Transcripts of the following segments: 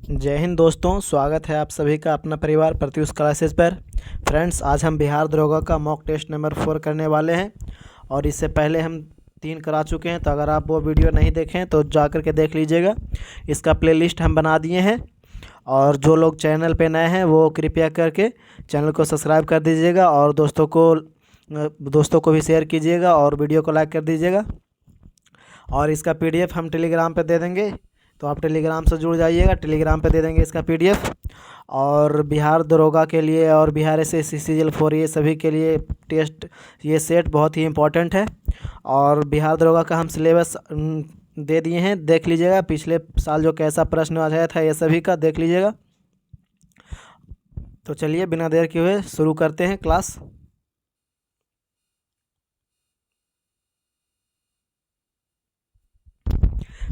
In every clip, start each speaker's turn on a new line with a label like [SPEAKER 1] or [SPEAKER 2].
[SPEAKER 1] जय हिंद दोस्तों, स्वागत है आप सभी का अपना परिवार प्रत्युष क्लासेस पर। फ्रेंड्स, आज हम बिहार दरोगा का मॉक टेस्ट नंबर 4 करने वाले हैं और इससे पहले हम 3 करा चुके हैं। तो अगर आप वो वीडियो नहीं देखें तो जा कर के देख लीजिएगा। इसका प्लेलिस्ट हम बना दिए हैं और जो लोग चैनल पे नए हैं वो कृपया करके चैनल को सब्सक्राइब कर दीजिएगा और दोस्तों को भी शेयर कीजिएगा और वीडियो को लाइक कर दीजिएगा। और इसका PDF हम टेलीग्राम पे दे देंगे, तो आप टेलीग्राम से जुड़ जाइएगा। टेलीग्राम पे दे देंगे इसका PDF। और बिहार दरोगा के लिए और बिहार SSC CGL 4 ये सभी के लिए टेस्ट, ये सेट बहुत ही इम्पोर्टेंट है। और बिहार दरोगा का हम सिलेबस दे दिए हैं, देख लीजिएगा। पिछले साल जो कैसा प्रश्न आया था ये सभी का देख लीजिएगा। तो चलिए बिना देर किए हुए शुरू करते हैं क्लास।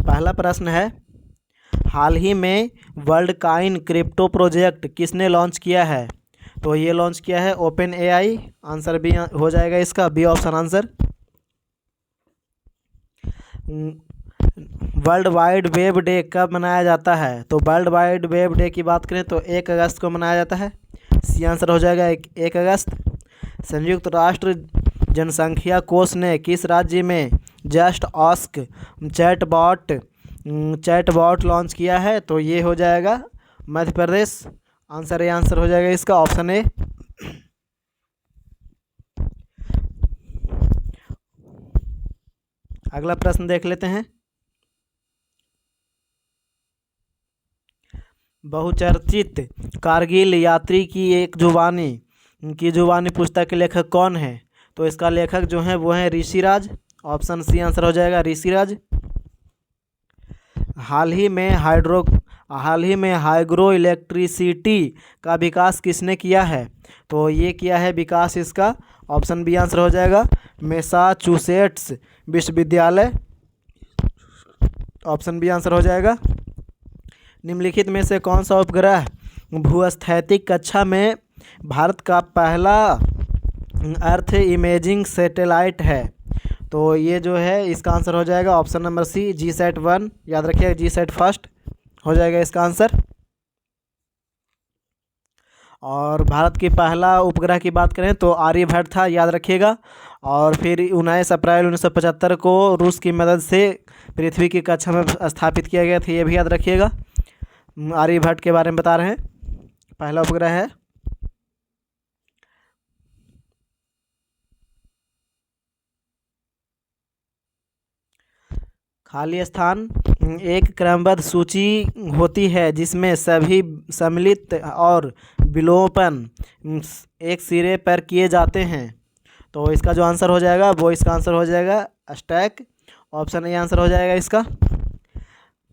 [SPEAKER 1] पहला प्रश्न है, हाल ही में वर्ल्ड कॉइन क्रिप्टो प्रोजेक्ट किसने लॉन्च किया है? तो ये लॉन्च किया है OpenAI। आंसर भी हो जाएगा इसका B option answer. World wide web day कब मनाया जाता है? तो वर्ल्ड वाइड वेब डे की बात करें तो 1 अगस्त को मनाया जाता है। सी आंसर हो जाएगा 1 अगस्त। संयुक्त राष्ट्र जनसंख्या कोष ने किस राज्य में जस्ट आस्क चैटबॉट लॉन्च किया है? तो ये हो जाएगा मध्य प्रदेश। आंसर हो जाएगा इसका ऑप्शन ए। अगला प्रश्न देख लेते हैं। बहुचर्चित कारगिल यात्री की जुबानी पुस्तक के लेखक कौन है? तो इसका लेखक जो है वो है ऋषिराज। ऑप्शन सी आंसर हो जाएगा ऋषिराज। हाल ही में हाइड्रो इलेक्ट्रिसिटी का विकास किसने किया है? तो ये किया है विकास इसका ऑप्शन बी आंसर हो जाएगा मैसाचुसेट्स विश्वविद्यालय। ऑप्शन बी आंसर हो जाएगा। निम्नलिखित में से कौन सा उपग्रह भूस्थैतिक कक्षा में भारत का पहला अर्थ इमेजिंग सैटेलाइट है? तो ये जो है इसका आंसर हो जाएगा ऑप्शन नंबर सी GSAT-1। याद रखिएगा GSAT फर्स्ट हो जाएगा इसका आंसर। और भारत की पहला उपग्रह की बात करें तो आर्यभट्ट था, याद रखिएगा। और फिर 19 अप्रैल 1975 को रूस की मदद से पृथ्वी की कक्षा में स्थापित किया गया था, ये भी याद रखिएगा। आर्यभट्ट के बारे में बता रहे हैं, पहला उपग्रह है। खाली स्थान एक क्रमबद्ध सूची होती है जिसमें सभी सम्मिलित और विलोपन एक सिरे पर किए जाते हैं। तो इसका जो आंसर हो जाएगा वो इसका आंसर हो जाएगा स्टैक। ऑप्शन ए आंसर हो जाएगा इसका।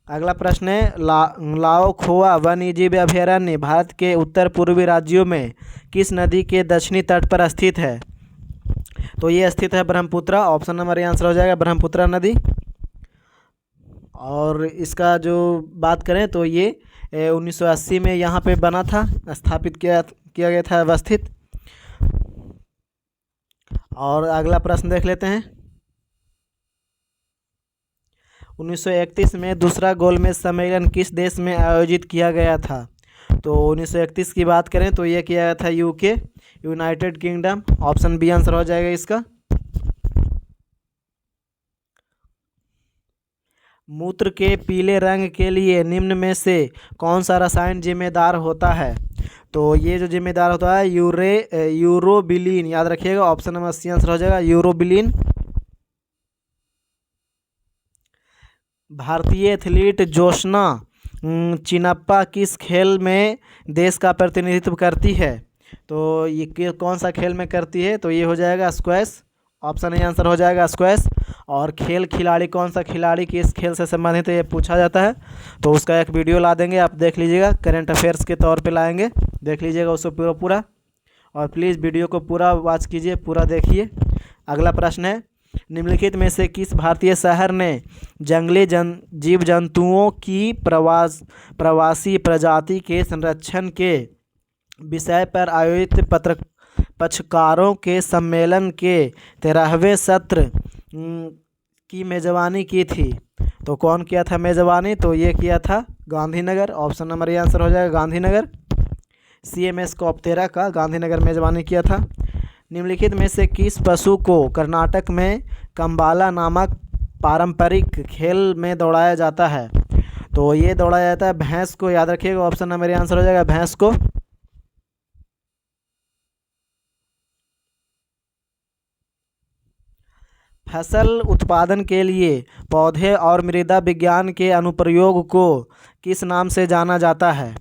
[SPEAKER 1] अगला प्रश्न है, लाओ खोआ वन्यजीव अभयारण्य भारत के उत्तर पूर्वी राज्यों में किस नदी के दक्षिणी तट पर स्थित है? तो ये स्थित है ब्रह्मपुत्रा। ऑप्शन नंबर ए आंसर हो जाएगा ब्रह्मपुत्रा नदी। और इसका जो बात करें तो ये 1980 में यहाँ पे बना था, स्थापित किया गया था, अवस्थित। और अगला प्रश्न देख लेते हैं। 1931 में दूसरा गोलमेज सम्मेलन किस देश में आयोजित किया गया था? तो 1931 की बात करें तो ये किया गया था UK, United Kingdom. Option B answer हो जाएगा इसका। मूत्र के पीले रंग के लिए निम्न में से कौन सा रसायन जिम्मेदार होता है? तो ये जो जिम्मेदार होता है यूरोबिलिन, याद रखिएगा। ऑप्शन नंबर सी आंसर हो जाएगा यूरोबिलिन। भारतीय एथलीट जोशना चिनप्पा किस खेल में देश का प्रतिनिधित्व करती है? तो ये कौन सा खेल में करती है? तो ये हो जाएगा स्क्वैश। ऑप्शन ए आंसर हो जाएगा स्क्वैश। और खिलाड़ी कौन सा खिलाड़ी किस खेल से संबंधित है ये पूछा जाता है, तो उसका एक वीडियो ला देंगे, आप देख लीजिएगा। करंट अफेयर्स के तौर पे लाएंगे, देख लीजिएगा उसको पूरा। और प्लीज़ वीडियो को पूरा वॉच कीजिए, पूरा देखिए। अगला प्रश्न है, निम्नलिखित में से किस भारतीय शहर ने जंगली जीव जंतुओं की प्रवासी प्रजाति के संरक्षण के विषय पर आयोजित पक्षकारों के सम्मेलन के 13वें सत्र की मेज़बानी की थी? तो कौन किया था मेज़बानी? तो ये किया था गांधीनगर, ऑप्शन नंबर ये आंसर हो जाएगा गांधीनगर। CMS COP13 का गांधीनगर मेजबानी किया था। निम्नलिखित में से किस पशु को कर्नाटक में कंबाला नामक पारंपरिक खेल में दौड़ाया जाता है? तो ये दौड़ाया जाता है भैंस को, याद रखिएगा, ऑप्शन नंबर ये आंसर हो जाएगा भैंस को। फसल उत्पादन के लिए पौधे और मृदा विज्ञान के अनुप्रयोग को किस नाम से जाना जाता है?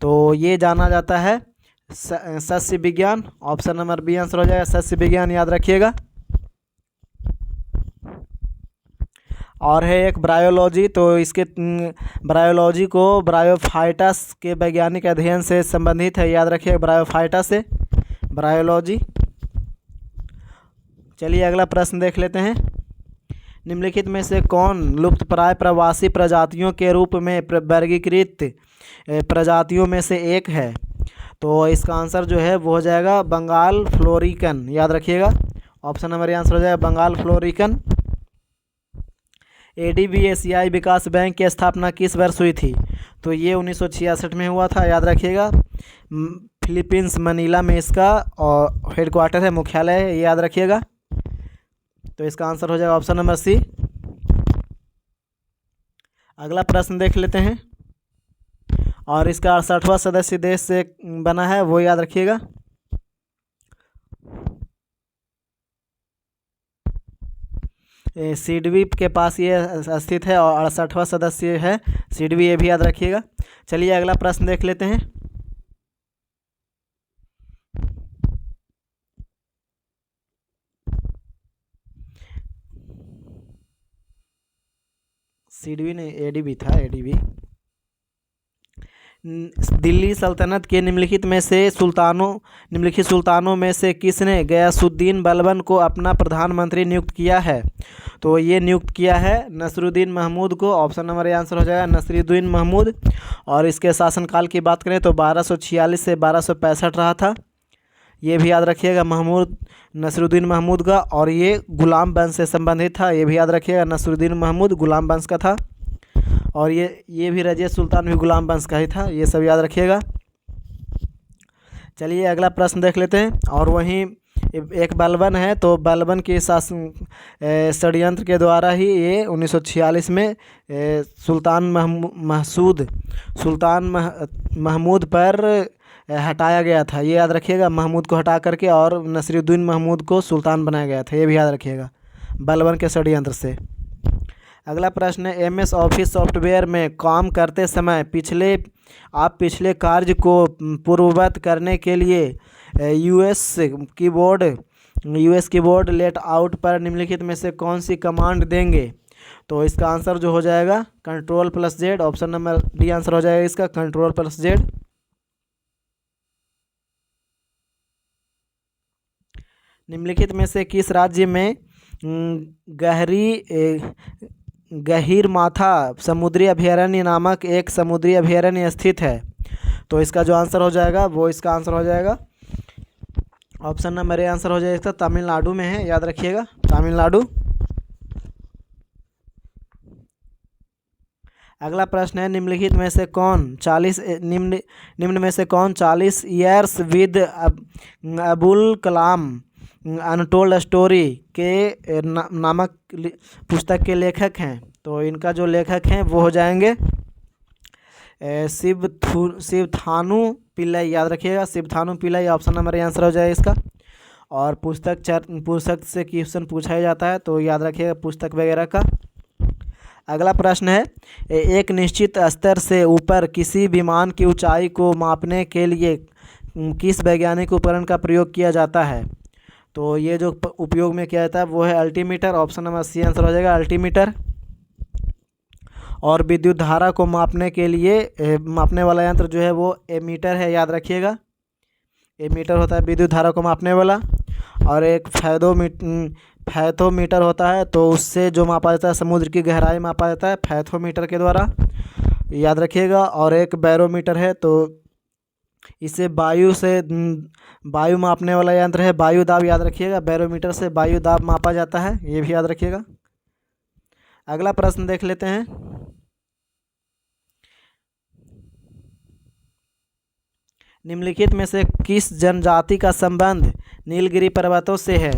[SPEAKER 1] तो ये जाना जाता है सस्य विज्ञान, ऑप्शन नंबर बी आंसर हो जाएगा सस्य विज्ञान, याद रखिएगा। और है एक ब्रायोलॉजी, तो इसके ब्रायोलॉजी को ब्रायोफाइटस के वैज्ञानिक अध्ययन से संबंधित है, याद रखिएगा ब्रायोफाइटस से ब्रायोलॉजी। चलिए अगला प्रश्न देख लेते हैं। निम्नलिखित में से कौन लुप्तप्राय प्रवासी प्रजातियों के रूप में वर्गीकृत प्रजातियों में से एक है? तो इसका आंसर जो है वो हो जाएगा बंगाल फ्लोरिकन, याद रखिएगा, ऑप्शन नंबर आंसर हो जाएगा बंगाल फ्लोरिकन। ADB एशियाई विकास बैंक की स्थापना किस वर्ष हुई थी? तो ये 1966 में हुआ था, याद रखिएगा। फिलीपींस मनीला में इसका और हेडक्वार्टर है, मुख्यालय है, याद रखिएगा। तो इसका आंसर हो जाएगा ऑप्शन नंबर सी। अगला प्रश्न देख लेते हैं, और इसका 68वां सदस्य देश से बना है, वो याद रखिएगा। सिडबी के पास ये स्थित है और 68वां सदस्य है सिडबी, ये भी याद रखिएगा। चलिए अगला प्रश्न देख लेते हैं। सिडबी नहीं, ADB था, ADB। दिल्ली सल्तनत के निम्नलिखित सुल्तानों में से किसने गयासुद्दीन बलबन को अपना प्रधानमंत्री नियुक्त किया है? तो ये नियुक्त किया है नसरुद्दीन महमूद को, ऑप्शन नंबर ए आंसर हो जाएगा नसरुद्दीन महमूद। और इसके शासनकाल की बात करें तो 1246 से 1265 रहा था, ये भी याद रखिएगा नसरुद्दीन महमूद का। और ये गुलाम वंश से संबंधित था, ये भी याद रखिएगा नसरुद्दीन महमूद गुलाम वंश का था। और ये भी रजिया सुल्तान भी गुलाम वंश का ही था, ये सब याद रखिएगा। चलिए अगला प्रश्न देख लेते हैं। और वहीं एक बलबन है, तो बलबन के शासन षड्यंत्र के द्वारा ही ये 1946 में सुल्तान महमूद पर हटाया गया था, ये याद रखिएगा। महमूद को हटा करके और नसरुद्दीन महमूद को सुल्तान बनाया गया था, ये भी याद रखिएगा बलबन के षड्यंत्र से। अगला प्रश्न है, MS ऑफिस सॉफ्टवेयर में काम करते समय पिछले कार्य को पूर्ववत करने के लिए यूएस कीबोर्ड लेटआउट पर निम्नलिखित में से कौन सी कमांड देंगे? तो इसका आंसर जो हो जाएगा Ctrl+Z, option number D answer हो जाएगा इसका Ctrl+Z। निम्नलिखित में से किस राज्य में गहीरमाथा समुद्री अभयारण्य नामक एक समुद्री अभयारण्य स्थित है? तो इसका जो आंसर हो जाएगा वो इसका आंसर हो जाएगा ऑप्शन नंबर ए आंसर हो जाएगा इसका तमिलनाडु में है, याद रखिएगा तमिलनाडु। अगला प्रश्न है, निम्न में से कौन 40 years with Abul Kalam untold story के नामक पुस्तक के लेखक हैं? तो इनका जो लेखक हैं वो हो जाएंगे शिवथानु पिल्लई, याद रखिएगा Sivathanu Pillai, option number answer हो जाएगा इसका। और पुस्तक से क्वेश्चन पूछा ही जाता है, तो याद रखिएगा पुस्तक वगैरह का। अगला प्रश्न है, एक निश्चित स्तर से ऊपर किसी विमान की ऊंचाई को मापने के लिए किस वैज्ञानिक उपकरण का प्रयोग किया जाता है? तो ये जो उपयोग में किया जाता है वो है altimeter, option number C answer हो जाएगा अल्टीमीटर। और विद्युत धारा को मापने के लिए मापने वाला यंत्र जो है वो एमीटर है, याद रखिएगा एमीटर होता है विद्युत धारा को मापने वाला। और एक फैथोमीटर होता है, तो उससे जो मापा जाता है समुद्र की गहराई मापा जाता है फैथोमीटर के द्वारा, याद रखिएगा। और एक बैरोमीटर है, तो इसे वायु मापने वाला यंत्र है, वायु दाब, याद रखिएगा बैरोमीटर से वायु दाब मापा जाता है, ये भी याद रखिएगा। अगला प्रश्न देख लेते हैं। निम्नलिखित में से किस जनजाति का संबंध नीलगिरी पर्वतों से है?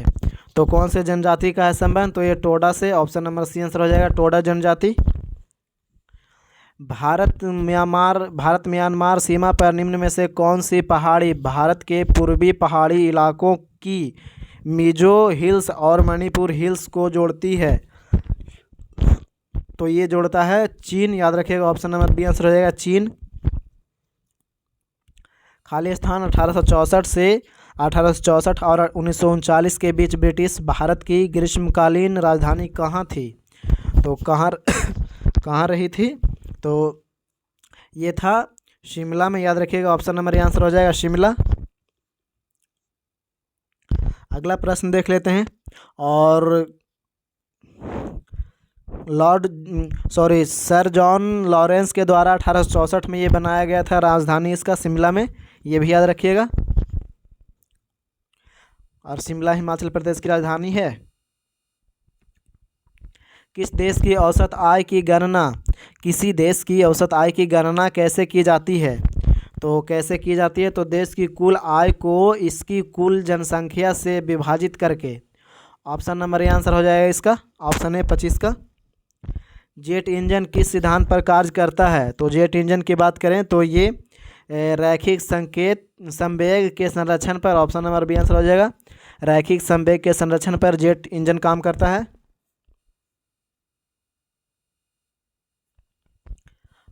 [SPEAKER 1] तो कौन से जनजाति का है संबंध? तो ये टोडा से। ऑप्शन नंबर सी आंसर हो जाएगा, टोडा जनजाति। भारत म्यांमार सीमा पर निम्न में से कौन सी पहाड़ी भारत के पूर्वी पहाड़ी इलाकों की मिजो हिल्स और मणिपुर हिल्स को जोड़ती है? तो ये जोड़ता है चीन, याद रखिएगा। ऑप्शन नंबर बी आंसर हो जाएगा, चीन। खाली स्थान 1864 और 1939 के बीच ब्रिटिश भारत की ग्रीष्मकालीन राजधानी कहाँ थी? तो कहाँ रही थी? तो ये था शिमला में, याद रखिएगा। ऑप्शन नंबर आंसर हो जाएगा, शिमला। अगला प्रश्न देख लेते हैं। और सर जॉन लॉरेंस के द्वारा 1864 में ये बनाया गया था, राजधानी इसका शिमला में, ये भी याद रखिएगा। और शिमला हिमाचल प्रदेश की राजधानी है। किसी देश की औसत आय की गणना कैसे की जाती है? तो कैसे की जाती है? तो देश की कुल आय को इसकी कुल जनसंख्या से विभाजित करके। ऑप्शन नंबर आंसर हो जाएगा इसका, ऑप्शन है 25 का। जेट इंजन किस सिद्धांत पर कार्य करता है? तो जेट इंजन की बात करें तो ये रैखिक संवेग के संरक्षण पर। ऑप्शन नंबर बी आंसर हो जाएगा, रैखिक संवेग के संरक्षण पर जेट इंजन काम करता है।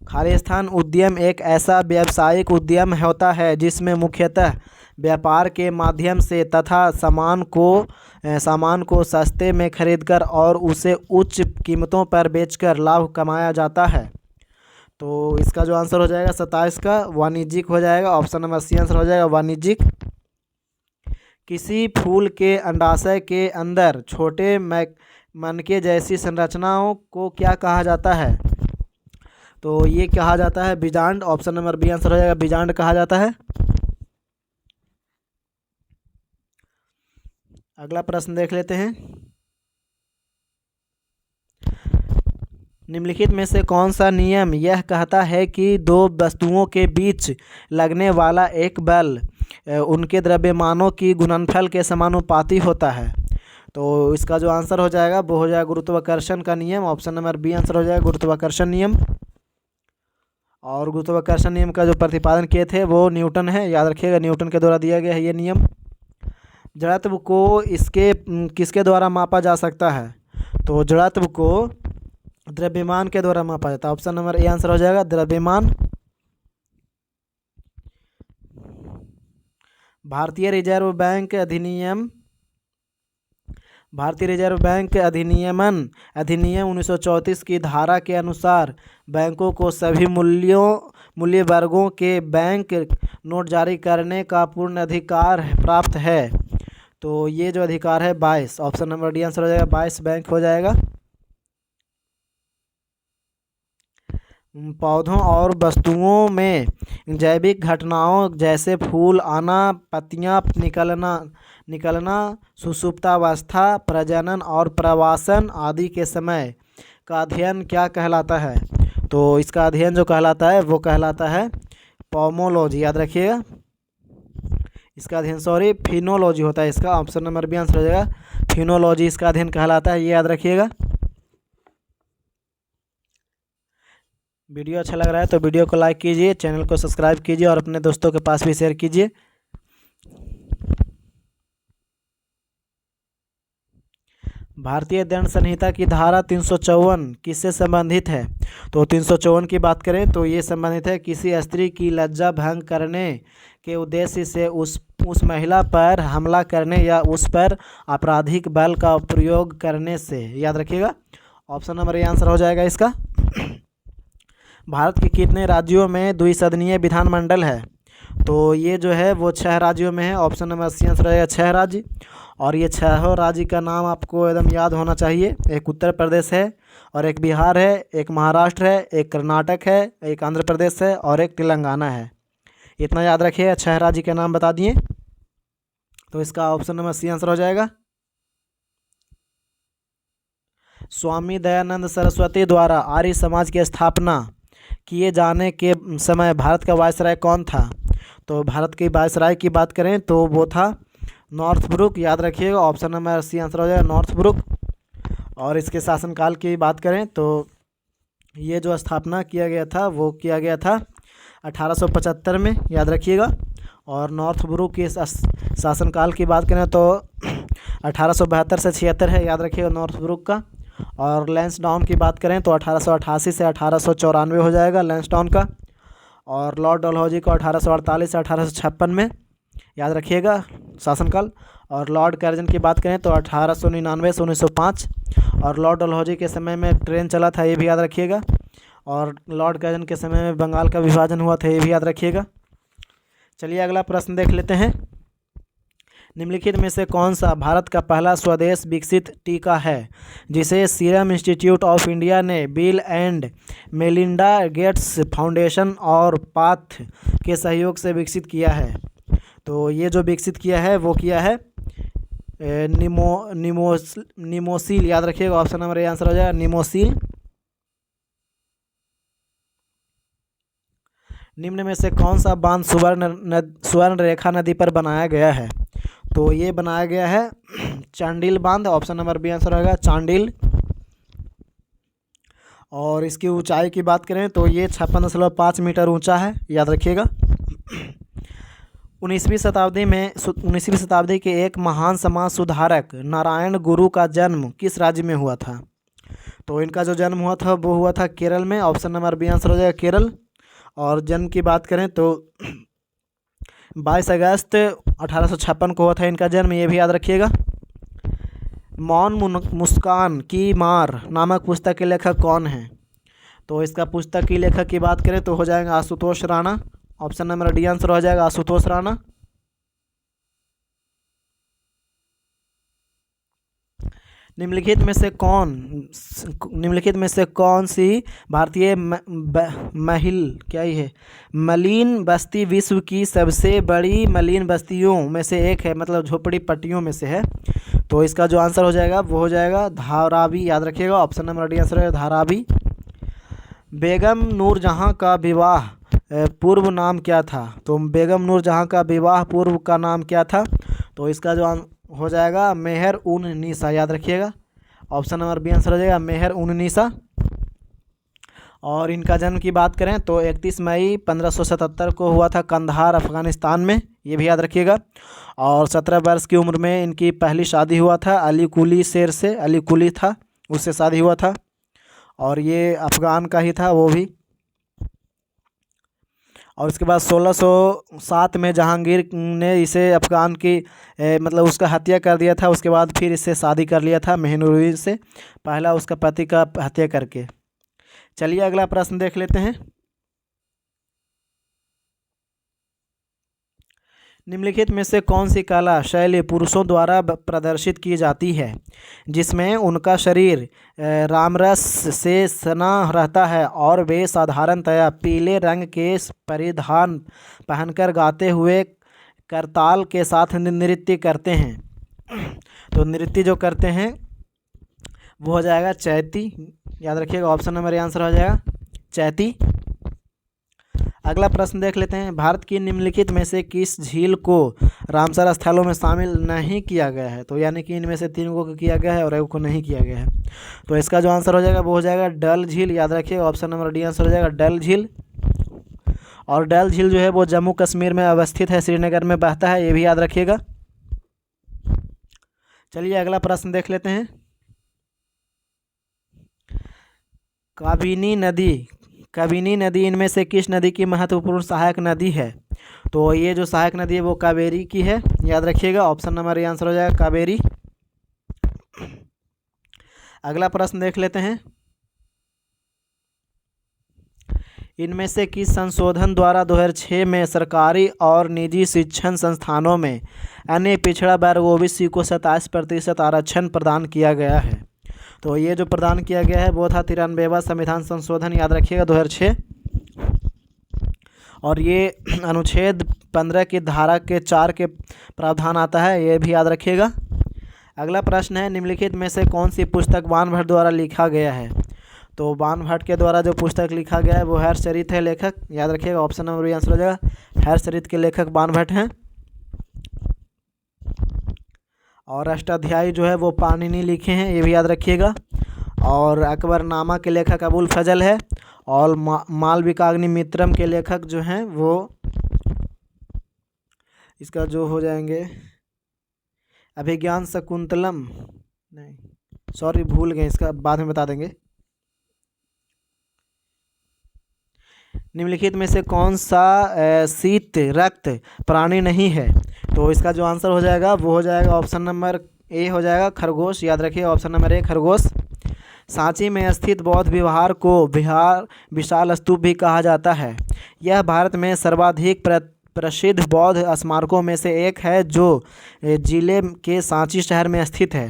[SPEAKER 1] खाली स्थान उद्यम एक ऐसा व्यावसायिक उद्यम होता है जिसमें मुख्यतः व्यापार के माध्यम से तथा सामान को सस्ते में खरीदकर और उसे उच्च कीमतों पर बेचकर लाभ कमाया जाता है। तो इसका जो आंसर हो जाएगा 27 का, वाणिज्यिक हो जाएगा। ऑप्शन नंबर सी आंसर हो जाएगा, वाणिज्यिक। किसी फूल के अंडाशय के अंदर छोटे मनके जैसी संरचनाओं को क्या कहा जाता है? तो ये कहा जाता है बीजांड। ऑप्शन नंबर बी आंसर हो जाएगा, बीजांड कहा जाता है। अगला प्रश्न देख लेते हैं। निम्नलिखित में से कौन सा नियम यह कहता है कि दो वस्तुओं के बीच लगने वाला एक बल उनके द्रव्यमानों की गुणनफल के समानुपाती होता है? तो इसका जो आंसर हो जाएगा वो हो जाएगा गुरुत्वाकर्षण का नियम। ऑप्शन नंबर बी आंसर हो जाएगा, गुरुत्वाकर्षण नियम। और गुरुत्वाकर्षण नियम का जो प्रतिपादन किए थे वो न्यूटन है, याद रखिएगा, न्यूटन के द्वारा दिया गया है ये नियम। जड़त्व को किसके द्वारा मापा जा सकता है? तो जड़त्व को द्रव्यमान के द्वारा मापा जाता है। ऑप्शन नंबर ए आंसर हो जाएगा, द्रव्यमान। भारतीय रिजर्व बैंक अधिनियम 1934 की धारा के अनुसार बैंकों को सभी मूल्य वर्गों के बैंक नोट जारी करने का पूर्ण अधिकार प्राप्त है। तो ये जो अधिकार है 22, ऑप्शन नंबर डी आंसर हो जाएगा, 22 बैंक हो जाएगा। पौधों और वस्तुओं में जैविक घटनाओं जैसे फूल आना, पत्तियां निकलना, सुषुप्तावस्था, प्रजनन और प्रवासन आदि के समय का अध्ययन क्या कहलाता है? तो इसका अध्ययन जो कहलाता है वो कहलाता है पोमोलॉजी, याद रखिएगा। इसका अध्ययन फिनोलॉजी होता है इसका। ऑप्शन नंबर बी आंसर हो जाएगा, फिनोलॉजी इसका अध्ययन कहलाता है, ये याद रखिएगा। वीडियो अच्छा लग रहा है तो वीडियो को लाइक कीजिए, चैनल को सब्सक्राइब कीजिए और अपने दोस्तों के पास भी शेयर कीजिए। भारतीय दंड संहिता की धारा 354 किससे संबंधित है? तो 354 की बात करें तो ये संबंधित है किसी स्त्री की लज्जा भंग करने के उद्देश्य से उस महिला पर हमला करने या उस पर आपराधिक बल का प्रयोग करने से, याद रखिएगा। ऑप्शन नंबर ए आंसर हो जाएगा इसका। भारत के कितने राज्यों में द्विसदनीय विधानमंडल है? तो ये जो है वो 6 राज्यों में है। ऑप्शन नंबर सी आंसर रहेगा, 6 राज्य। और ये 6 राज्य का नाम आपको एकदम याद होना चाहिए। एक उत्तर प्रदेश है, और एक बिहार है, एक महाराष्ट्र है, एक कर्नाटक है, एक आंध्र प्रदेश है और एक तेलंगाना है। इतना याद रखिए, 6 राज्य के नाम बता दिए। तो इसका ऑप्शन नंबर सी आंसर हो जाएगा। स्वामी दयानंद सरस्वती द्वारा आर्य समाज की स्थापना किए जाने के समय भारत का वायसराय कौन था? तो भारत की वायसराय की बात करें तो वो था नॉर्थब्रुक, याद रखिएगा। ऑप्शन नंबर सी आंसर हो जाएगा नॉर्थब्रुक। और इसके शासनकाल की बात करें तो ये जो स्थापना किया गया था वो किया गया था 1875 में, याद रखिएगा। और नॉर्थब्रुक के शासनकाल की बात करें तो 1872 से 76 है, याद रखिएगा नॉर्थब्रुक का। और लैंसडाउन की बात करें तो 1888 से 1894 हो जाएगा लैंसडाउन का। और लॉर्ड डलहौजी को 1848 से 1856 में, याद रखिएगा शासनकाल। और लॉर्ड कर्जन की बात करें तो 1899 से 1905। और लॉर्ड डलहौजी के समय में ट्रेन चला था, ये भी याद रखिएगा। और लॉर्ड कर्जन के समय में बंगाल का विभाजन हुआ था, ये भी याद रखिएगा। चलिए अगला प्रश्न देख लेते हैं। निम्नलिखित में से कौन सा भारत का पहला स्वदेश विकसित टीका है जिसे सीरम इंस्टीट्यूट ऑफ इंडिया ने bill and Melinda Gates foundation और पाथ के सहयोग से विकसित किया है? तो ये जो विकसित किया है वो किया है निमोसिल, याद रखिएगा। ऑप्शन नंबर ए आंसर हो जाएगा निमोसिल। निम्न में से कौन सा बांध स्वर्ण रेखा नदी पर बनाया गया है? तो ये बनाया गया है चांडिल बांध। ऑप्शन नंबर बी आंसर होगा चांडिल। और इसकी ऊंचाई की बात करें तो ये 56.5 मीटर ऊंचा है, याद रखिएगा। 19वीं शताब्दी के एक महान समाज सुधारक नारायण गुरु का जन्म किस राज्य में हुआ था? तो इनका जो जन्म हुआ था वो हुआ था केरल में। ऑप्शन नंबर बी आंसर हो जाएगा केरल। और जन्म की बात करें तो 22 अगस्त 1856 को हुआ था इनका जन्म, ये भी याद रखिएगा। मौन मुस्कान की मार नामक पुस्तक के लेखक कौन हैं? तो इसका पुस्तक की लेखक की बात करें तो हो जाएगा Ashutosh Rana. Option number D answer हो जाएगा आशुतोष राणा। निम्नलिखित में से कौन सी भारतीय मलिन बस्ती विश्व की सबसे बड़ी मलिन बस्तियों में से एक है, मतलब झोपड़ी पट्टियों में से है? तो इसका जो आंसर हो जाएगा वो हो जाएगा धारावी, याद रखिएगा। ऑप्शन नंबर डी आंसर है धारावी। बेगम नूरजहां का विवाह पूर्व नाम क्या था? तो बेगम नूरजहां का विवाह पूर्व का नाम क्या था? तो इसका जो हो जाएगा मेहर उन नीसा, याद रखिएगा। ऑप्शन नंबर बी आंसर हो जाएगा मेहर उन नीसा। और इनका जन्म की बात करें तो 31 मई 1577 को हुआ था कंधार अफगानिस्तान में, ये भी याद रखिएगा। और 17 वर्ष की उम्र में इनकी पहली शादी हुआ था अली कुली शेर से, अली कुली था उससे शादी हुआ था। और ये अफ़गान का ही था वो भी। और उसके बाद 1607 में जहांगीर ने इसे अफ़गान की मतलब उसका हत्या कर दिया था। उसके बाद फिर इससे शादी कर लिया था मेहनुद्दीन से, पहला उसका पति का हत्या करके। चलिए अगला प्रश्न देख लेते हैं। निम्नलिखित में से कौन सी कला शैली पुरुषों द्वारा प्रदर्शित की जाती है जिसमें उनका शरीर रामरस से सना रहता है और वे साधारणतया पीले रंग के परिधान पहनकर गाते हुए करताल के साथ नृत्य करते हैं? तो नृत्य जो करते हैं वो हो जाएगा चैती, याद रखिएगा। ऑप्शन नंबर आंसर हो जाएगा चैती। अगला प्रश्न देख लेते हैं। भारत की निम्नलिखित में से किस झील को रामसर स्थलों में शामिल नहीं किया गया है? तो यानी कि इनमें से 3 को किया गया है और 1 को नहीं किया गया है। तो इसका जो आंसर हो जाएगा वो हो जाएगा डल झील, याद रखिएगा। ऑप्शन नंबर डी आंसर हो जाएगा डल झील। और डल झील जो है वो जम्मू कश्मीर में अवस्थित है, श्रीनगर में बहता है, ये भी याद रखिएगा। चलिए अगला प्रश्न देख लेते हैं। काबिनी नदी इनमें से किस नदी की महत्वपूर्ण सहायक नदी है? तो ये जो सहायक नदी है वो कावेरी की है, याद रखिएगा। ऑप्शन नंबर ए आंसर हो जाएगा कावेरी। अगला प्रश्न देख लेते हैं। इनमें से किस संशोधन द्वारा 2006 में सरकारी और निजी शिक्षण संस्थानों में अन्य पिछड़ा वर्ग ओबीसी को 27% आरक्षण प्रदान किया गया है? तो ये जो प्रदान किया गया है वो था 93वां संविधान संशोधन, याद रखिएगा 2006। और ये अनुच्छेद 15 की धारा के 4 के प्रावधान आता है, ये भी याद रखिएगा। अगला प्रश्न है। निम्नलिखित में से कौन सी पुस्तक बाणभट्ट द्वारा लिखा गया है? तो बाणभट्ट के द्वारा जो पुस्तक लिखा गया है वो हर्षचरित है लेखक, याद रखिएगा। ऑप्शन नंबर बी आंसर हो जाएगा हर्षचरित के लेखक बाणभट्ट हैं। और अष्टाध्यायी जो है वो पाणिनि लिखे हैं, ये भी याद रखिएगा। और अकबरनामा के लेखक अबुल फजल है। और मालविकाग्निमित्रम के लेखक जो हैं वो इसका जो हो जाएंगे अभिज्ञान शकुंतलम, नहीं सॉरी भूल गए, इसका बाद में बता देंगे। निम्नलिखित में से कौन सा शीत रक्त प्राणी नहीं है? तो इसका जो आंसर हो जाएगा वो हो जाएगा ऑप्शन नंबर ए हो जाएगा खरगोश। याद रखिए ऑप्शन नंबर ए खरगोश। सांची में स्थित बौद्ध विहार को विहार विशाल स्तूप भी कहा जाता है। यह भारत में सर्वाधिक प्रसिद्ध बौद्ध स्मारकों में से एक है जो जिले के सांची शहर में स्थित है।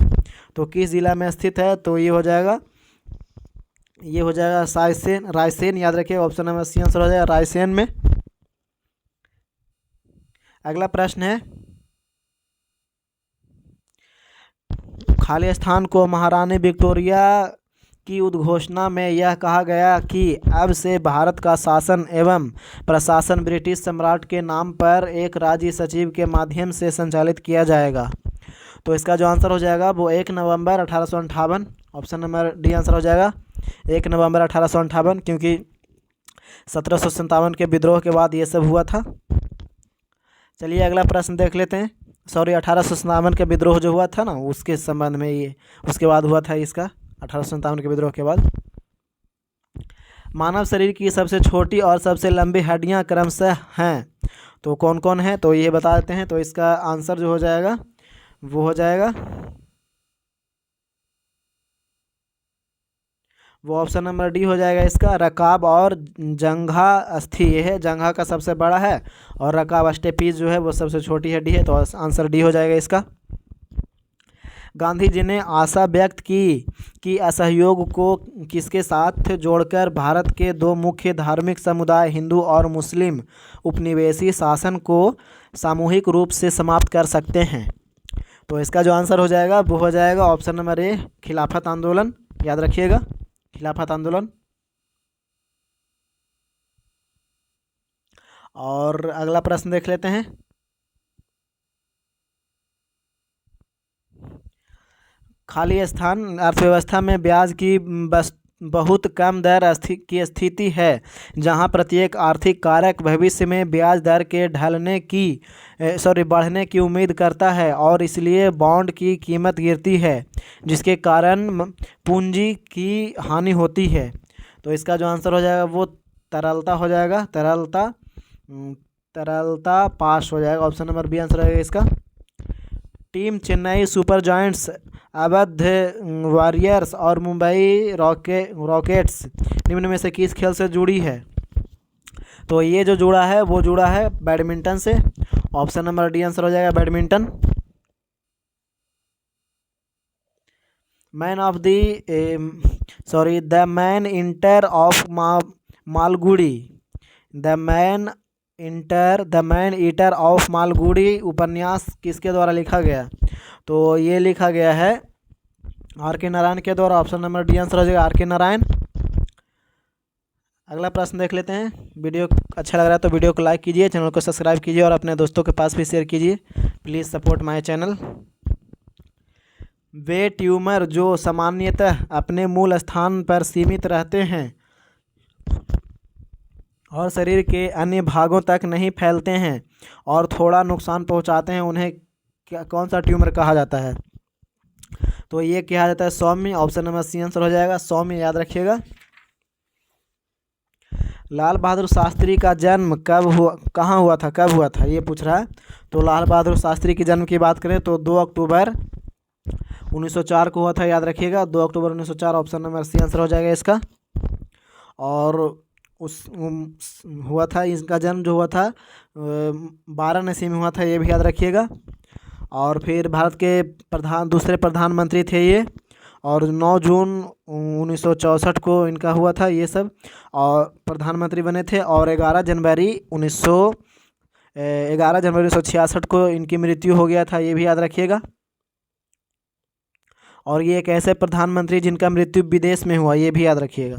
[SPEAKER 1] तो किस जिला में स्थित है? तो ये हो जाएगा रायसेन। याद रखिए ऑप्शन नंबर सी आंसर हो जाएगा रायसेन में। अगला प्रश्न है, खाली स्थान को महारानी विक्टोरिया की उद्घोषणा में यह कहा गया कि अब से भारत का शासन एवं प्रशासन ब्रिटिश सम्राट के नाम पर एक राज्य सचिव के माध्यम से संचालित किया जाएगा। तो इसका जो आंसर हो जाएगा वो 1 नवंबर 1858। ऑप्शन नंबर डी आंसर हो जाएगा 1 नवंबर 1858, क्योंकि 1757 के विद्रोह के बाद ये सब हुआ था। चलिए अगला प्रश्न देख लेते हैं। 1857 के विद्रोह जो हुआ था ना, उसके संबंध में ये उसके बाद हुआ था इसका 1857 के विद्रोह के बाद। मानव शरीर की सबसे छोटी और सबसे लंबी हड्डियां क्रमशः हैं, तो कौन कौन है? तो ये बता देते हैं। तो इसका आंसर जो हो जाएगा वो हो जाएगा वो ऑप्शन नंबर डी हो जाएगा इसका रकाब और जंघा अस्थि। ये है जंघा का सबसे बड़ा है और रकाब स्टेपीज जो है वो सबसे छोटी हड्डी है। तो आंसर डी हो जाएगा इसका। गांधी जी ने आशा व्यक्त की कि असहयोग को किसके साथ जोड़कर भारत के दो मुख्य धार्मिक समुदाय हिंदू और मुस्लिम उपनिवेशी शासन को सामूहिक रूप से समाप्त कर सकते हैं। तो इसका जो आंसर हो जाएगा वो हो जाएगा ऑप्शन नंबर ए खिलाफत आंदोलन। याद रखिएगा खिलाफत आंदोलन। और अगला प्रश्न देख लेते हैं। खाली स्थान अर्थव्यवस्था में ब्याज की बहुत कम दर की स्थिति है, जहां प्रत्येक आर्थिक कारक भविष्य में ब्याज दर के बढ़ने की उम्मीद करता है और इसलिए बॉन्ड की कीमत गिरती है, जिसके कारण पूंजी की हानि होती है। तो इसका जो आंसर हो जाएगा वो तरलता हो जाएगा। तरलता पास हो जाएगा। ऑप्शन नंबर बी आंसर रहेगा इसका। Team Chennai super giants, Awadh warriors और मुंबई रॉकेट्स निम्न में से किस खेल से जुड़ी है? तो ये जो जुड़ा है वो जुड़ा है बैडमिंटन से। ऑप्शन नंबर डी आंसर हो जाएगा badminton. The man inter of Malgudi, the man eater of Malgudi उपन्यास किसके द्वारा लिखा गया? तो ये लिखा गया है आर के नारायण के द्वारा। ऑप्शन नंबर डी आंसर हो जाएगा आर के नारायण। अगला प्रश्न देख लेते हैं। वीडियो अच्छा लग रहा है तो वीडियो को लाइक कीजिए, चैनल को सब्सक्राइब कीजिए और अपने दोस्तों के पास भी शेयर कीजिए। Please support my channel. Way tumour जो सामान्यतः अपने मूल स्थान पर सीमित रहते हैं और शरीर के अन्य भागों तक नहीं फैलते हैं और थोड़ा नुकसान पहुंचाते हैं, उन्हें कौन सा ट्यूमर कहा जाता है? तो ये कहा जाता है सौम्य। ऑप्शन नंबर सी आंसर हो जाएगा सौम्य। याद रखिएगा। लाल बहादुर शास्त्री का जन्म कब हुआ था ये पूछ रहा है। तो लाल बहादुर शास्त्री के जन्म की बात करें तो 2 अक्टूबर 1904 को हुआ था। याद रखिएगा 2 अक्टूबर 1904। ऑप्शन नंबर सी आंसर हो जाएगा इसका। और हुआ था इसका जन्म जो हुआ था वाराणसी में हुआ था, ये भी याद रखिएगा। और फिर भारत के दूसरे प्रधानमंत्री थे ये। और 9 जून 1964 को इनका हुआ था ये सब, और प्रधानमंत्री बने थे। और 11 जनवरी 1966 को इनकी मृत्यु हो गया था, ये भी याद रखिएगा। और ये एक ऐसे प्रधानमंत्री जिनका मृत्यु विदेश में हुआ, ये भी याद रखिएगा।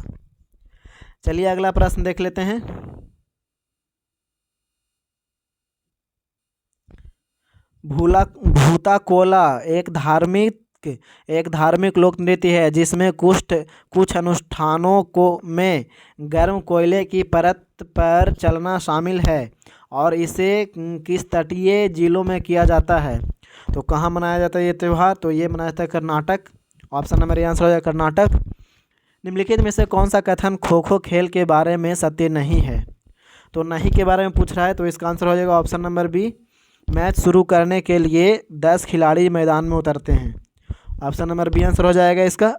[SPEAKER 1] चलिए अगला प्रश्न देख लेते हैं। भूताकोला एक धार्मिक लोक नृत्य है जिसमें कुछ अनुष्ठानों को में गर्म कोयले की परत पर चलना शामिल है और इसे किस तटीय जिलों में किया जाता है। तो कहाँ मनाया जाता है ये त्यौहार? तो ये मनाया जाता है कर्नाटक। ऑप्शन नंबर ए आंसर हो जाएगा कर्नाटक। निम्नलिखित में से कौन सा कथन खो खो खेल के बारे में सत्य नहीं है? तो नहीं के बारे में पूछ रहा है, तो इसका आंसर हो जाएगा ऑप्शन नंबर बी। मैच शुरू करने के लिए 10 खिलाड़ी मैदान में उतरते हैं। ऑप्शन नंबर बी आंसर हो जाएगा इसका।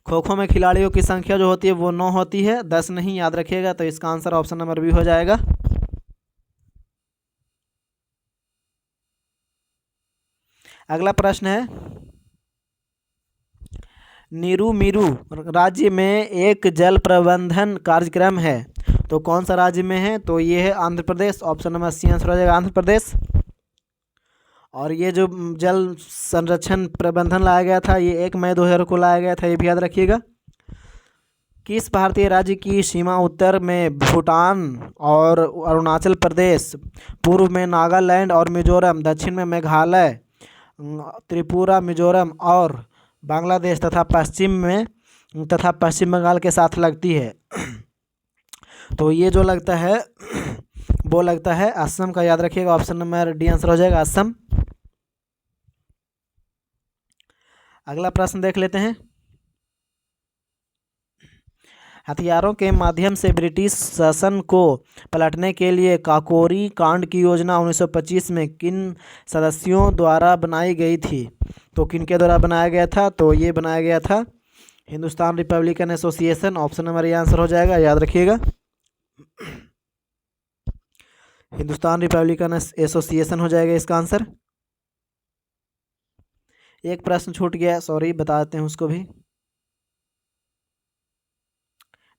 [SPEAKER 1] खो खो में खिलाड़ियों की संख्या जो होती है वो 9 होती है, 10 नहीं, याद रखिएगा। तो इसका आंसर ऑप्शन नंबर बी हो जाएगा। अगला प्रश्न है, नीरू राज्य में एक जल प्रबंधन कार्यक्रम है, तो कौन सा राज्य में है? तो ये है Andhra Pradesh. Option number C answer हो जाएगा आंध्र प्रदेश। और ये जो जल संरक्षण प्रबंधन लाया गया था ये 1 मई 2000 को लाया गया था, ये भी याद रखिएगा। किस भारतीय राज्य की सीमा उत्तर में भूटान और अरुणाचल प्रदेश, पूर्व में नागालैंड और मिजोरम, दक्षिण में मेघालय, त्रिपुरा, मिजोरम और बांग्लादेश तथा पश्चिम बंगाल के साथ लगती है? तो ये जो लगता है वो लगता है असम का, याद रखिएगा। ऑप्शन नंबर डी आंसर हो जाएगा असम। अगला प्रश्न देख लेते हैं। हथियारों के माध्यम से ब्रिटिश शासन को पलटने के लिए काकोरी कांड की योजना 1925 में किन सदस्यों द्वारा बनाई गई थी? तो किनके द्वारा बनाया गया था? तो ये बनाया गया था Hindustan Republican association. Option number ए आंसर हो जाएगा, याद रखिएगा। हिंदुस्तान रिपब्लिकन एसोसिएशन हो जाएगा इसका आंसर। एक प्रश्न छूट गया, सॉरी, बता देते हैं उसको भी।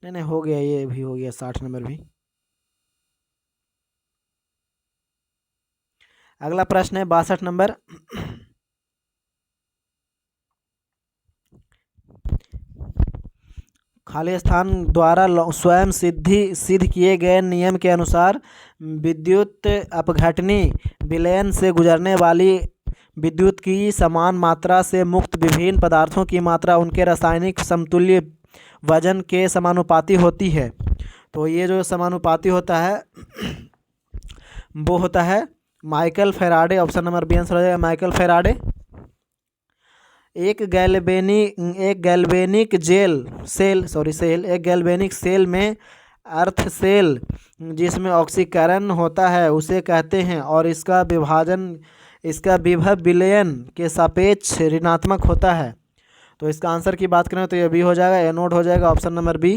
[SPEAKER 1] नहीं हो गया, ये भी हो गया, 60 नंबर भी। अगला प्रश्न है 62 नंबर। खालिस्तान द्वारा स्वयं सिद्ध किए गए नियम के अनुसार विद्युत अपघटनी विलयन से गुजरने वाली विद्युत की समान मात्रा से मुक्त विभिन्न पदार्थों की मात्रा उनके रासायनिक समतुल्य वजन के समानुपाती होती है। तो ये जो समानुपाती होता है वो होता है Michael Faraday. Option number B answer हो जाएगा माइकल फेराडे। एक गैल्वेनिक सेल में अर्थ सेल जिसमें ऑक्सीकरण होता है उसे कहते हैं और इसका विभव विलयन के सापेक्ष ऋणात्मक होता है। तो इसका आंसर की बात करें तो ये बी हो जाएगा, एनोड हो जाएगा। Option number B.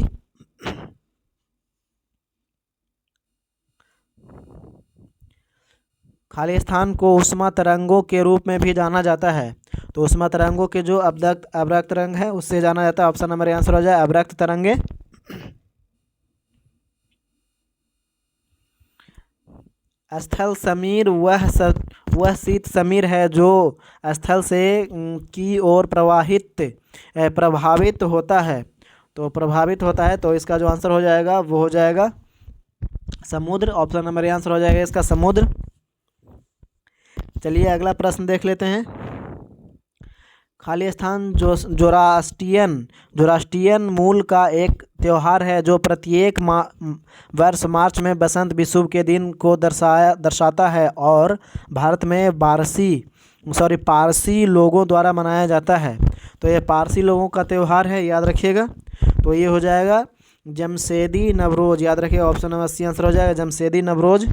[SPEAKER 1] खालिस्तान को ऊष्मा तरंगों के रूप में भी जाना जाता है, तो ऊष्मा तरंगों के जो अवरक्त तरंग है उससे जाना जाता है। ऑप्शन नंबर ए आंसर हो जाए अवरक्त तरंगे। स्थल समीर वह शीत समीर है जो स्थल से की ओर प्रभावित होता है। तो प्रभावित होता है, तो इसका जो आंसर हो जाएगा वो हो जाएगा समुद्र। ऑप्शन नंबर ए आंसर हो जाएगा इसका समुद्र। चलिए अगला प्रश्न देख लेते हैं। खालिस्तान जोरास्ट्रियन मूल का एक त्यौहार है जो प्रत्येक वर्ष मार्च में बसंत विषुव के दिन को दर्शाता है और भारत में पारसी लोगों द्वारा मनाया जाता है। तो ये पारसी लोगों का त्यौहार है, याद रखिएगा। तो ये हो जाएगा जमशेदी नवरोज, याद रखिएगा। ऑप्शन नंबर सी आंसर हो जाएगा जमशेदी नवरोज।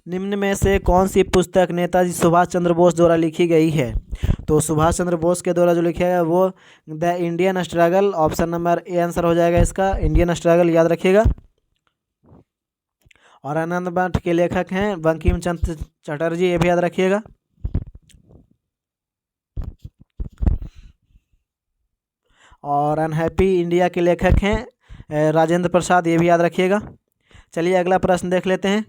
[SPEAKER 1] निम्न में से कौन सी पुस्तक नेताजी सुभाष चंद्र बोस द्वारा लिखी गई है? तो सुभाष चंद्र बोस के द्वारा जो लिखा है वो the Indian struggle. Option number A answer हो जाएगा इसका इंडियन स्ट्रगल, याद रखिएगा। और आनंद मठ के लेखक हैं बंकिम चंद्र चटर्जी, ये भी याद रखिएगा। और अनहैप्पी इंडिया के लेखक हैं राजेंद्र प्रसाद, ये भी याद रखिएगा। चलिए अगला प्रश्न देख लेते हैं।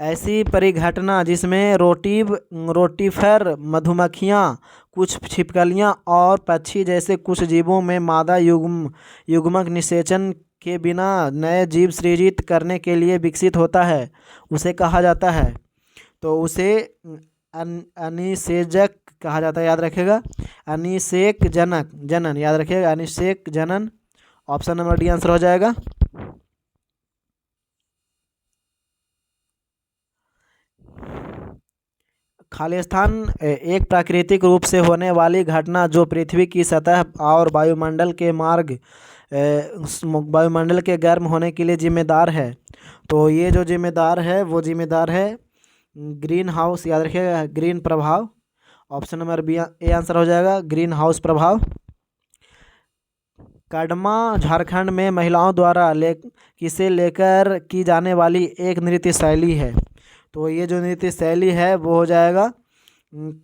[SPEAKER 1] ऐसी परिघटना जिसमें रोटिफर मधुमक्खियाँ कुछ छिपकलियां और पक्षी जैसे कुछ जीवों में मादा युग्मक निषेचन के बिना नए जीव सृजित करने के लिए विकसित होता है, उसे कहा जाता है। तो उसे अनिषेचक कहा जाता है, याद रखिएगा। अनिषेक जनक जनन, याद रखिएगा, अनिषेक जनन। ऑप्शन नंबर डी आंसर हो जाएगा। खाली स्थान एक प्राकृतिक रूप से होने वाली घटना जो पृथ्वी की सतह और वायुमंडल के गर्म होने के लिए जिम्मेदार है। तो ये जो जिम्मेदार है वो जिम्मेदार है ग्रीन हाउस, याद रखिएगा, ग्रीन प्रभाव। Option number B A answer हो जाएगा, ग्रीन हाउस प्रभाव। कड़मा झारखंड में महिलाओं द्वारा किसे लेकर की जाने वाली एक नृत्य शैली है। तो ये जो नृत्य शैली है वो हो जाएगा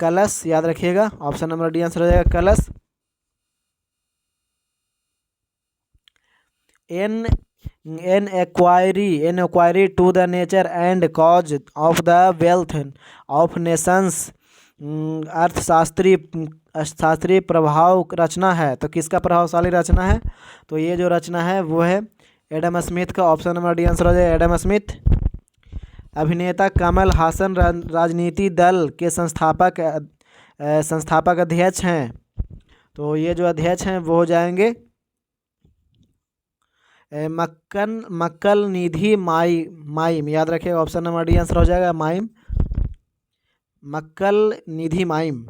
[SPEAKER 1] कलश, याद रखिएगा। ऑप्शन नंबर डी आंसर हो जाएगा, कलश। An inquiry to the nature and cause of the wealth of nations अर्थशास्त्रीय प्रभाव रचना है। तो किसका प्रभावशाली रचना है? तो ये जो रचना है वो है एडम स्मिथ का। ऑप्शन नंबर डी आंसर हो जाएगा, एडम स्मिथ। अभिनेता कमल हासन राजनीति दल के संस्थापक अध्यक्ष हैं। तो ये जो अध्यक्ष हैं वो हो जाएंगे मक्कल निधि माइम, याद रखिएगा। ऑप्शन नंबर डी आंसर हो जाएगा, माइम, मक्कल निधि माइम।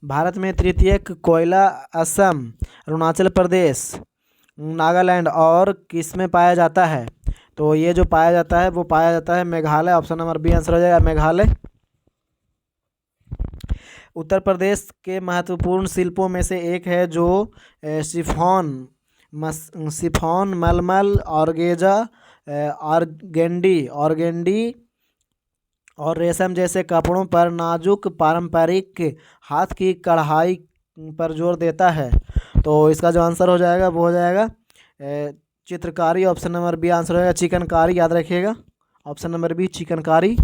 [SPEAKER 1] भारत में तृतीयक कोयला असम, अरुणाचल प्रदेश, नागालैंड और किस में पाया जाता है? तो ये जो पाया जाता है वो पाया जाता है Meghalaya. Option number B answer हो जाएगा, मेघालय। उत्तर प्रदेश के महत्वपूर्ण शिल्पों में से एक है जो सिफॉन, मलमल, ऑर्गेजा, ऑर्गेंडी और रेशम जैसे कपड़ों पर नाजुक पारंपरिक हाथ की कढ़ाई पर जोर देता है। तो इसका जो आंसर हो जाएगा वो हो जाएगा चित्रकारी। ऑप्शन नंबर बी आंसर हो जाएगा, चिकनकारी, याद रखिएगा। Option number B, chikankari.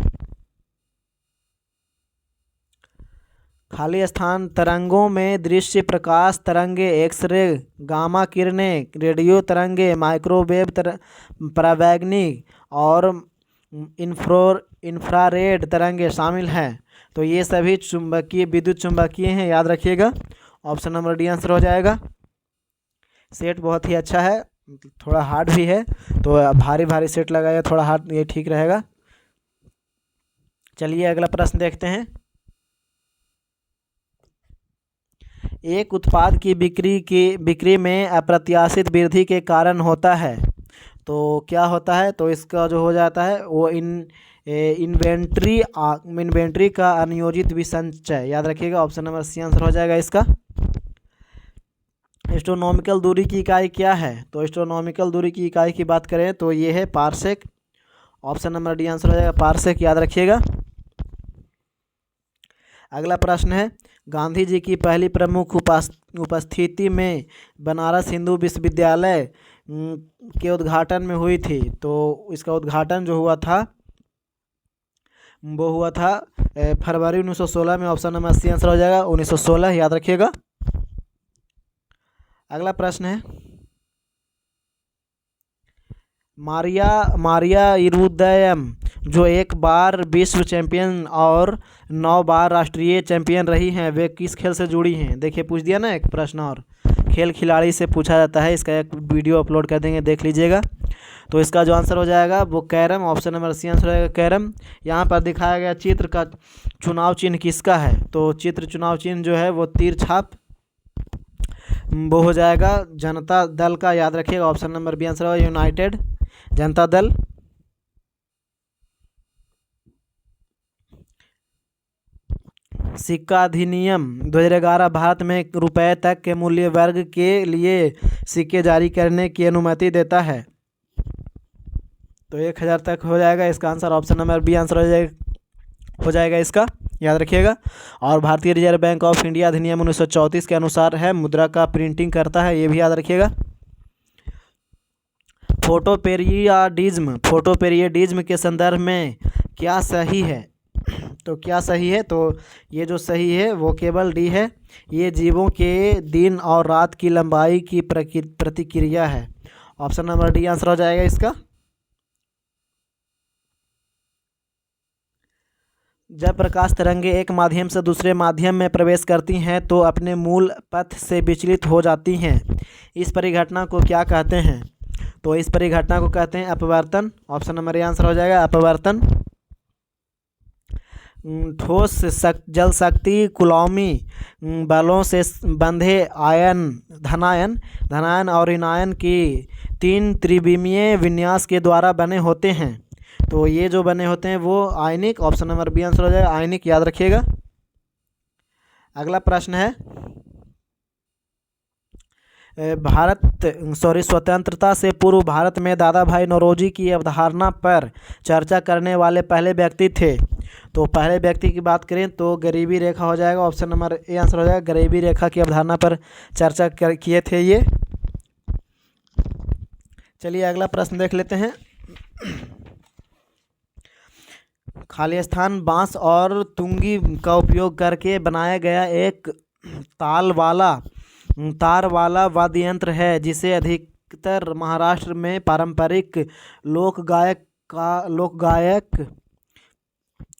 [SPEAKER 1] खाली स्थान तरंगों में दृश्य प्रकाश तरंगे, एक्सरे, गामा किरणें, रेडियो तरंगे, माइक्रोवेव परावैंगनी और इंफ्रारेड तरंगे शामिल हैं। तो ये सभी विद्युत चुंबकीय हैं, याद रखिएगा। ऑप्शन नंबर डी आंसर हो जाएगा। सेट बहुत ही अच्छा है, थोड़ा हार्ड भी है, तो भारी भारी सेट लगाइए, थोड़ा हार्ड, ये ठीक रहेगा। चलिए अगला प्रश्न देखते हैं। एक उत्पाद की बिक्री में अप्रत्याशित वृद्धि के कारण होता है, तो क्या होता है? तो इसका जो हो जाता है वो इन्वेंट्री का अनियोजित विसंचय, याद रखिएगा। ऑप्शन नंबर सी आंसर हो जाएगा इसका। एस्ट्रोनॉमिकल दूरी की इकाई क्या है? तो एस्ट्रोनॉमिकल दूरी की इकाई की बात करें तो ये है parsec. Option number D answer हो जाएगा, पारसेक, याद रखिएगा। अगला प्रश्न है, गांधी जी की पहली प्रमुख उपस्थिति में बनारस हिंदू विश्वविद्यालय के उद्घाटन में हुई थी। तो इसका उद्घाटन जो हुआ था वो हुआ था फरवरी 1916 में। ऑप्शन नंबर सी आंसर हो जाएगा, 1916, याद रखिएगा। अगला प्रश्न है, मारिया इरुदयम जो एक बार विश्व चैंपियन और 9 बार राष्ट्रीय चैंपियन रही हैं, वे किस खेल से जुड़ी हैं? देखिए पूछ दिया ना एक प्रश्न, और खेल खिलाड़ी से पूछा जाता है। इसका एक वीडियो अपलोड कर देंगे, देख लीजिएगा। तो इसका जो आंसर हो जाएगा वो carrom. Option number C answer हो जाएगा, कैरम। यहाँ पर दिखाया गया चित्र का चुनाव चिन्ह किसका है? तो चित्र चुनाव चिन्ह जो है वो तीर छाप, वो हो जाएगा जनता दल का, याद रखिएगा। ऑप्शन नंबर बी आंसर होगा, यूनाइटेड जनता दल। सिक्का अधिनियम 2011 भारत में रुपए तक के मूल्य वर्ग के लिए सिक्के जारी करने की अनुमति देता है। तो 1000 तक हो जाएगा इसका answer. Option number B answer हो जाएगा इसका, याद रखिएगा। और भारतीय रिजर्व बैंक ऑफ इंडिया अधिनियम 1934 के अनुसार है मुद्रा का प्रिंटिंग करता है, ये भी याद रखिएगा। फोटोपेरियडिज्म के संदर्भ में क्या सही है? तो क्या सही है? तो ये जो सही है वो केवल डी है। ये जीवों के दिन और रात की लंबाई की प्रतिक्रिया है। ऑप्शन नंबर डी आंसर हो जाएगा इसका। जब प्रकाश तरंगे एक माध्यम से दूसरे माध्यम में प्रवेश करती हैं तो अपने मूल पथ से विचलित हो जाती हैं। इस परिघटना को क्या कहते हैं? तो इस परिघटना को कहते हैं अपवर्तन। ऑप्शन नंबर ए आंसर हो जाएगा अपवर्तन। ठोस जल शक्ति कुलौमी बलों से बंधे आयन धनायन और ऋणायन की तीन त्रिविमीय विन्यास के द्वारा बने होते हैं। तो ये जो बने होते हैं वो आयनिक। ऑप्शन नंबर बी आंसर हो जाएगा आयनिक, याद रखिएगा। अगला प्रश्न है स्वतंत्रता से पूर्व भारत में दादा भाई नौरोजी की अवधारणा पर चर्चा करने वाले पहले व्यक्ति थे। तो पहले व्यक्ति की बात करें तो गरीबी रेखा हो जाएगा। ऑप्शन नंबर ए आंसर हो जाएगा गरीबी रेखा की अवधारणा पर चर्चा किए थे ये। चलिए अगला प्रश्न देख लेते हैं। खाली स्थान बांस और तुंगी का उपयोग करके बनाया गया एक तार वाला वाद्य यंत्र है जिसे अधिकतर महाराष्ट्र में पारंपरिक लोक गायक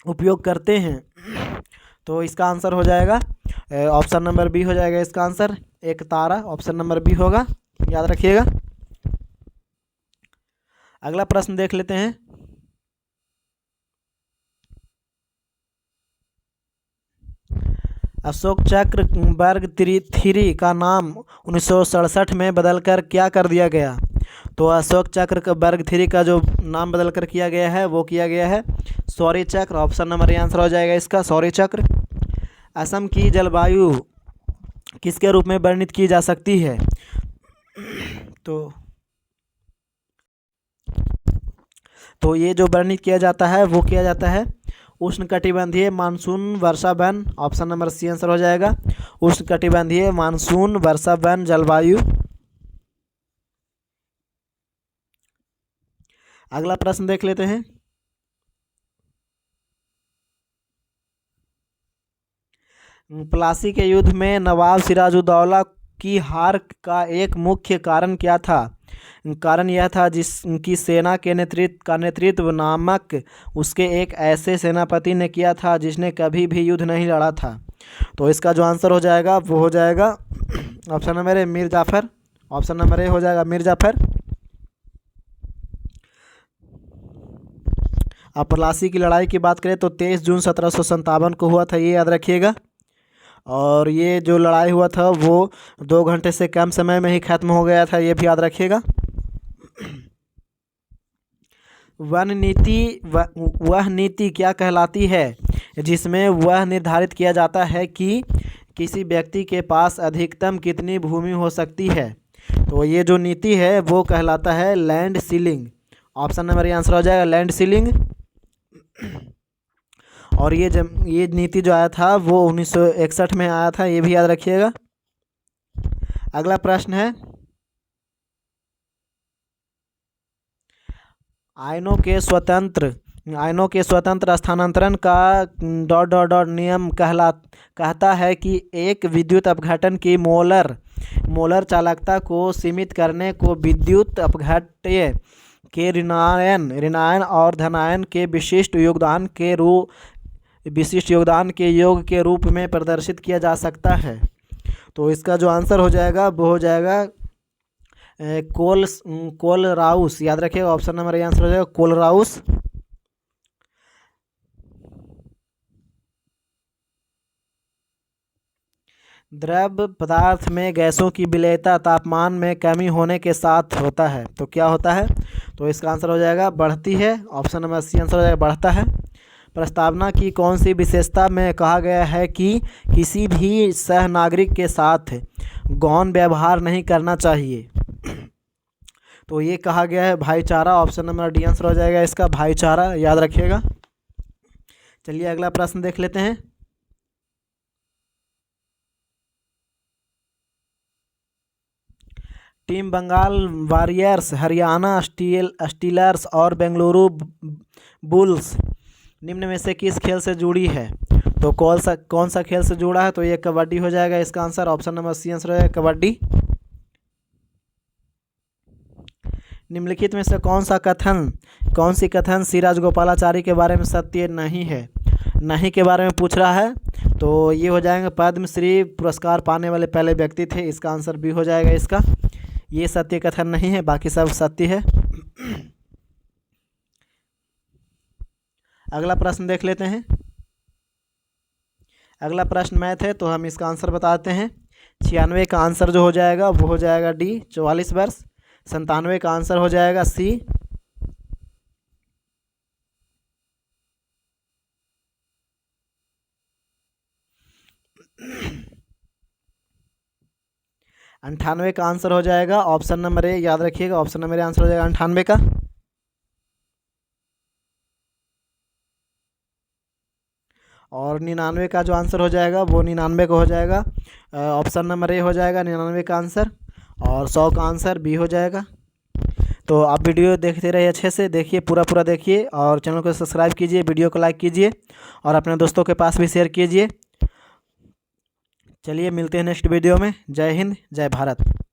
[SPEAKER 1] उपयोग करते हैं। तो इसका आंसर हो जाएगा ऑप्शन नंबर बी हो जाएगा इसका आंसर, एक तारा। ऑप्शन नंबर बी होगा, याद रखिएगा। अगला प्रश्न देख लेते हैं। अशोक चक्र वर्ग 3 का नाम 1967 में बदलकर क्या कर दिया गया? तो अशोक चक्र का वर्ग 3 का जो नाम बदलकर किया गया है वो किया गया है शौर्य चक्र। ऑप्शन नंबर ए आंसर हो जाएगा इसका शौर्य चक्र। असम की जलवायु किसके रूप में वर्णित की जा सकती है? तो ये जो वर्णित किया जाता है वो किया जाता है उष्णकटिबंधीय मानसून वर्षा वन। ऑप्शन नंबर सी आंसर हो जाएगा उष्णकटिबंधीय मानसून वर्षा वन जलवायु। अगला प्रश्न देख लेते हैं। प्लासी के युद्ध में नवाब सिराजुद्दौला की हार का एक मुख्य कारण क्या था? कारण यह था जिसकी सेना के नेतृत्व नामक उसके एक ऐसे सेनापति ने किया था जिसने कभी भी युद्ध नहीं लड़ा था। तो इसका जो आंसर हो जाएगा वो हो जाएगा option number A Mir Jafar. Option number A हो जाएगा मीर जाफर। अब प्लासी की लड़ाई की बात करें तो 23 जून 1757 को हुआ था, ये याद रखिएगा। और ये जो लड़ाई हुआ था वो 2 घंटे से कम समय में ही खत्म हो गया था, ये भी याद रखिएगा। वह नीति क्या कहलाती है जिसमें वह निर्धारित किया जाता है कि किसी व्यक्ति के पास अधिकतम कितनी भूमि हो सकती है? तो ये जो नीति है वो कहलाता है लैंड सीलिंग। ऑप्शन नंबर ये आंसर हो जाएगा लैंड सीलिंग। और ये नीति जो आया था वो 1961 में आया था, ये भी याद रखिएगा। अगला प्रश्न है आयनों के स्वतंत्र स्थानांतरण का ... नियम कहता है कि एक विद्युत अपघटन की मोलर चालकता को सीमित करने को विद्युत अपघट्य के ऋणायन और धनायन के विशिष्ट योगदान के योग के रूप में प्रदर्शित किया जा सकता है। तो इसका जो आंसर हो जाएगा वो हो जाएगा कोलराउस, याद रखिएगा। ऑप्शन नंबर ए आंसर हो जाएगा कोलराउस। द्रव पदार्थ में गैसों की विलेयता तापमान में कमी होने के साथ होता है, तो क्या होता है? तो इसका आंसर हो जाएगा बढ़ती है। ऑप्शन नंबर सी आंसर हो जाएगा बढ़ता है। प्रस्तावना की कौन सी विशेषता में कहा गया है कि किसी भी सहनागरिक के साथ गौण व्यवहार नहीं करना चाहिए? तो ये कहा गया है भाईचारा। ऑप्शन नंबर डी आंसर हो जाएगा इसका भाईचारा, याद रखिएगा। चलिए अगला प्रश्न देख लेते हैं। Team Bengal Warriors, Haryana Steelers और बेंगलुरु बुल्स निम्न में से किस खेल से जुड़ी है? तो कौन सा खेल से जुड़ा है? तो ये कबड्डी हो जाएगा इसका answer. Option number C answer हो जाएगा कबड्डी। निम्नलिखित में से कौन सी कथन श्री राजगोपालाचारी के बारे में सत्य नहीं है? नहीं के बारे में पूछ रहा है, तो ये हो जाएंगे पद्मश्री पुरस्कार पाने वाले पहले व्यक्ति थे। इसका आंसर बी हो जाएगा इसका। ये सत्य कथन नहीं है, बाकी सब सत्य है। अगला प्रश्न देख लेते हैं। अगला प्रश्न मैथ है, तो हम इसका आंसर बताते हैं। 96 का आंसर जो हो जाएगा वो हो जाएगा डी 44 वर्ष। 97 का आंसर हो जाएगा सी 98 का आंसर हो जाएगा ऑप्शन नंबर ए। याद रखिएगा, ऑप्शन नंबर ए आंसर हो जाएगा 98 का। और 99 का जो आंसर हो जाएगा वो 99 का हो जाएगा। ऑप्शन नंबर ए हो जाएगा 99 का आंसर। और 100 का आंसर बी हो जाएगा। तो आप वीडियो देखते रहिए, अच्छे से देखिए, पूरा देखिए, और चैनल को सब्सक्राइब कीजिए, वीडियो को लाइक कीजिए, और अपने दोस्तों के पास भी शेयर कीजिए। चलिए मिलते हैं नेक्स्ट वीडियो में। जय हिंद, जय भारत।